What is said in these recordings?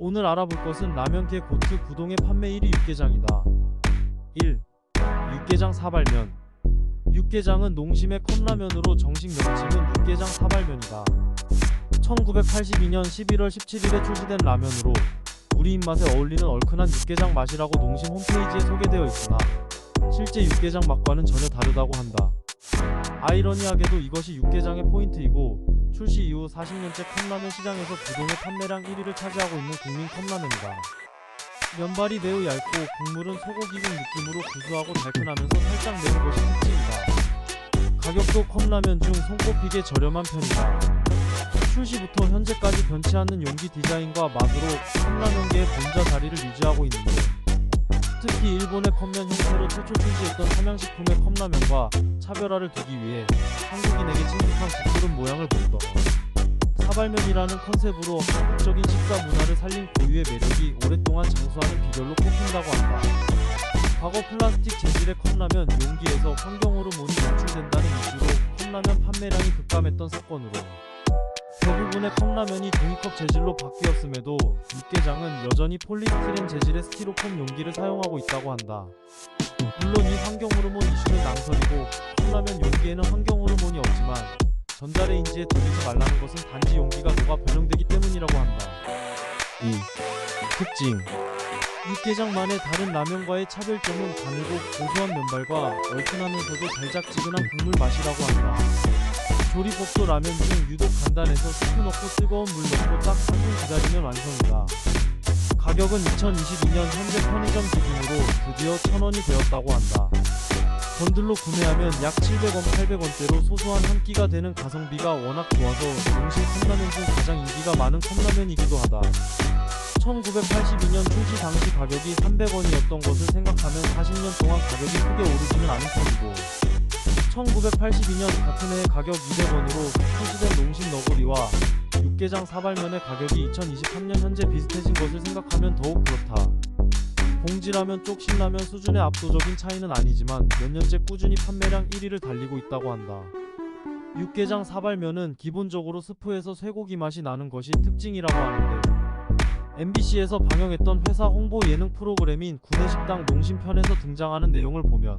오늘 알아볼 것은 라면계 고트 구동의 판매 1위 육개장이다. 1. 육개장 사발면. 육개장은 농심의 컵라면으로 정식 명칭은 육개장 사발면이다. 1982년 11월 17일에 출시된 라면으로 우리 입맛에 어울리는 얼큰한 육개장 맛이라고 농심 홈페이지에 소개되어 있으나 실제 육개장 맛과는 전혀 다르다고 한다. 아이러니하게도 이것이 육개장의 포인트이고 출시 이후 40년째 컵라면 시장에서 구동의 판매량 1위를 차지하고 있는 국민 컵라면이다. 면발이 매우 얇고 국물은 소고기국 느낌으로 구수하고 달큰하면서 살짝 매운 것이 특징이다. 가격도 컵라면 중 손꼽히게 저렴한 편이다. 출시부터 현재까지 변치 않는 용기 디자인과 맛으로 컵라면계의 본자 자리를 유지하고 있는데 특히 일본의 컵면 형태로 최초 출시했던 삼양식품의 컵라면과 차별화를 두기 위해 한국인에게 친숙한 국그릇 모양을 보이더 사발면이라는 컨셉으로 한국적인 식사 문화를 살린 고유의 매력이 오랫동안 장수하는 비결로 꼽힌다고 한다. 과거 플라스틱 재질의 컵라면 용기에서 환경 호르몬이 노출된다는 이유로 컵라면 판매량이 급감했던 사건으로 대부분의 컵라면이 종이컵 재질로 바뀌었음에도 육개장은 여전히 폴리스티렌 재질의 스티로폼 용기를 사용하고 있다고 한다. 물론 이 환경 호르몬 이슈는 낭설이고 컵라면 용기에는 환경 호르몬이 없지만 전자레인지에 돌리지 말라는 것은 단지 용기가 녹아 변형되기 때문이라고 한다. 2. 특징. 육개장만의 다른 라면과의 차별점은 가늘고 고소한 면발과 얼큰하면서도 달짝지근한 국물 맛이라고 한다. 조리법도 라면 중 유독 간단해서 스프 넣고 뜨거운 물 넣고 딱 3분 기다리면 완성이다. 가격은 2022년 현재 편의점 기준으로 드디어 1,000원이 되었다고 한다. 번들로 구매하면 약 700원, 800원대로 소소한 한 끼가 되는 가성비가 워낙 좋아서 농심 컵라면 중 가장 인기가 많은 컵라면이기도 하다. 1982년 출시 당시 가격이 300원이었던 것을 생각하면 40년 동안 가격이 크게 오르지는 않은 편이고 1982년 같은 해에 가격 200원으로 출시된 농심 너구리와 육개장 사발면의 가격이 2023년 현재 비슷해진 것을 생각하면 더욱 그렇다. 봉지라면 쪽 신라면 수준의 압도적인 차이는 아니지만 몇 년째 꾸준히 판매량 1위를 달리고 있다고 한다. 육개장 사발면은 기본적으로 스프에서 쇠고기 맛이 나는 것이 특징이라고 하는데 MBC에서 방영했던 회사 홍보 예능 프로그램인 구내식당 농심편에서 등장하는 내용을 보면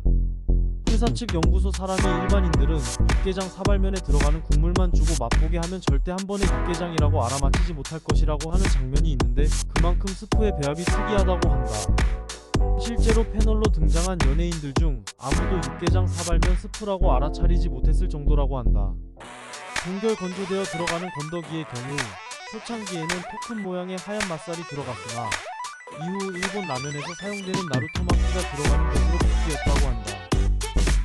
회사 측 연구소 사람이 일반인들은 육개장 사발면에 들어가는 국물만 주고 맛보게 하면 절대 한 번에 육개장이라고 알아맞히지 못할 것이라고 하는 장면이 있는데 그만큼 스프의 배합이 특이하다고 한다. 실제로 패널로 등장한 연예인들 중 아무도 육개장 사발면 스프라고 알아차리지 못했을 정도라고 한다. 동결 건조되어 들어가는 건더기의 경우 초창기에는 토큰 모양의 하얀 맛살이 들어갔으나 이후 일본 라면에서 사용되는 나루토마키가 들어가는 것으로 바뀌었다고 한다.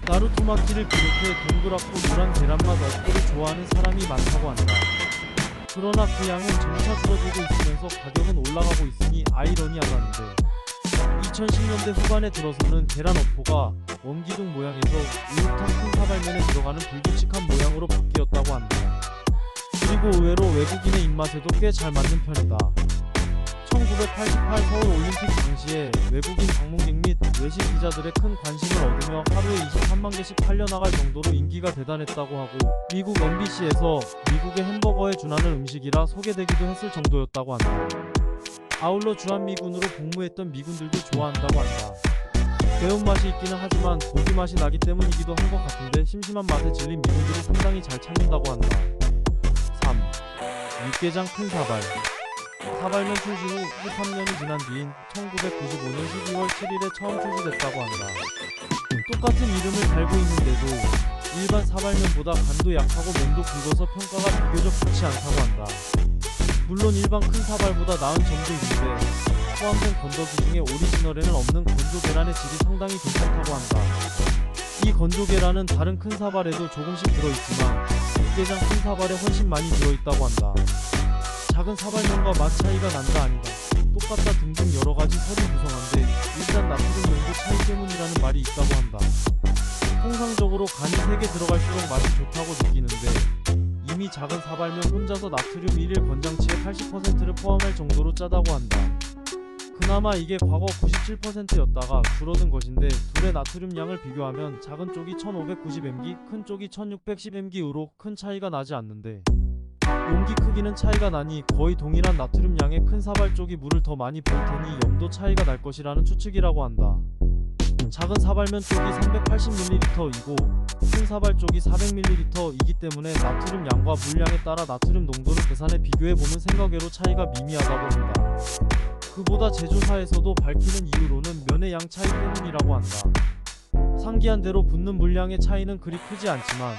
나루토마키를 비롯해 동그랗고 노란 계란맛 어묵을 좋아하는 사람이 많다고 한다. 그러나 그 양은 점차 줄어들고 있으면서 가격은 올라가고 있으니 아이러니하다는데 2010년대 후반에 들어서는 계란 어포가 원기둥 모양에서 우육탕 큰 사발면에 들어가는 불규칙한 모양으로 바뀌었다고 한다. 그리고 의외로 외국인의 입맛에도 꽤 잘 맞는 편이다. 1988 서울 올림픽 당시에 외국인 방문객 및 외신 기자들의 큰 관심을 얻으며 하루에 23만 개씩 팔려나갈 정도로 인기가 대단했다고 하고 미국 MBC에서 미국의 햄버거에 준하는 음식이라 소개되기도 했을 정도였다고 한다. 아울러 주한미군으로 복무했던 미군들도 좋아한다고 한다. 매운맛이 있기는 하지만 고기 맛이 나기 때문이기도 한 것 같은데 심심한 맛에 질린 미군들이 상당히 잘 찾는다고 한다. 3. 육개장 큰 사발. 사발면 출시 후 13년이 지난 뒤인 1995년 12월 7일에 처음 출시됐다고 한다. 똑같은 이름을 달고 있는데도 일반 사발면보다 간도 약하고 면도 굵어서 평가가 비교적 좋지 않다고 한다. 물론 일반 큰 사발보다 나은 점도 있는데 포함된 건더기 중에 오리지널에는 없는 건조 계란의 질이 상당히 괜찮다고 한다. 이 건조 계란은 다른 큰 사발에도 조금씩 들어있지만 육개장 큰 사발에 훨씬 많이 들어있다고 한다. 작은 사발면과 맛 차이가 난다 아니다 똑같다 등등 여러가지 설이 구성한데 일단 나트륨 농도 차이 때문이라는 말이 있다고 한다. 통상적으로 간이 3개 들어갈수록 맛이 좋다고 느끼는데 이미 작은 사발면 혼자서 나트륨 1일 권장치의 80%를 포함할 정도로 짜다고 한다. 그나마 이게 과거 97%였다가 줄어든 것인데 둘의 나트륨 양을 비교하면 작은 쪽이 1590mg, 큰 쪽이 1610mg로 큰 차이가 나지 않는데 용기 크기는 차이가 나니 거의 동일한 나트륨 양의 큰 사발 쪽이 물을 더 많이 볼 테니 염도 차이가 날 것이라는 추측이라고 한다. 작은 사발면 쪽이 380ml이고 큰 사발 쪽이 400ml이기 때문에 나트륨 양과 물량에 따라 나트륨 농도를 계산해 비교해보면 생각외로 차이가 미미하다고 한다. 그보다 제조사에서도 밝히는 이유로는 면의 양 차이 때문이라고 한다. 상기한 대로 붓는 물량의 차이는 그리 크지 않지만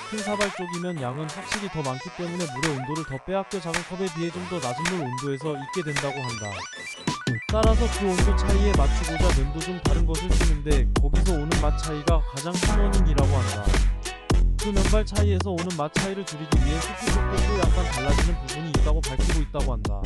큰 사발 쪽이면 양은 확실히 더 많기 때문에 물의 온도를 더 빼앗겨 작은 컵에 비해 좀 더 낮은 물 온도에서 익게 된다고 한다. 따라서 그 온도 차이에 맞추고자 면도 좀 다른 것을 쓰는데 거기서 오는 맛 차이가 가장 큰 원인이라고 한다. 그 면발 차이에서 오는 맛 차이를 줄이기 위해 흡수 속도도 약간 달라지는 부분이 있다고 밝히고 있다고 한다.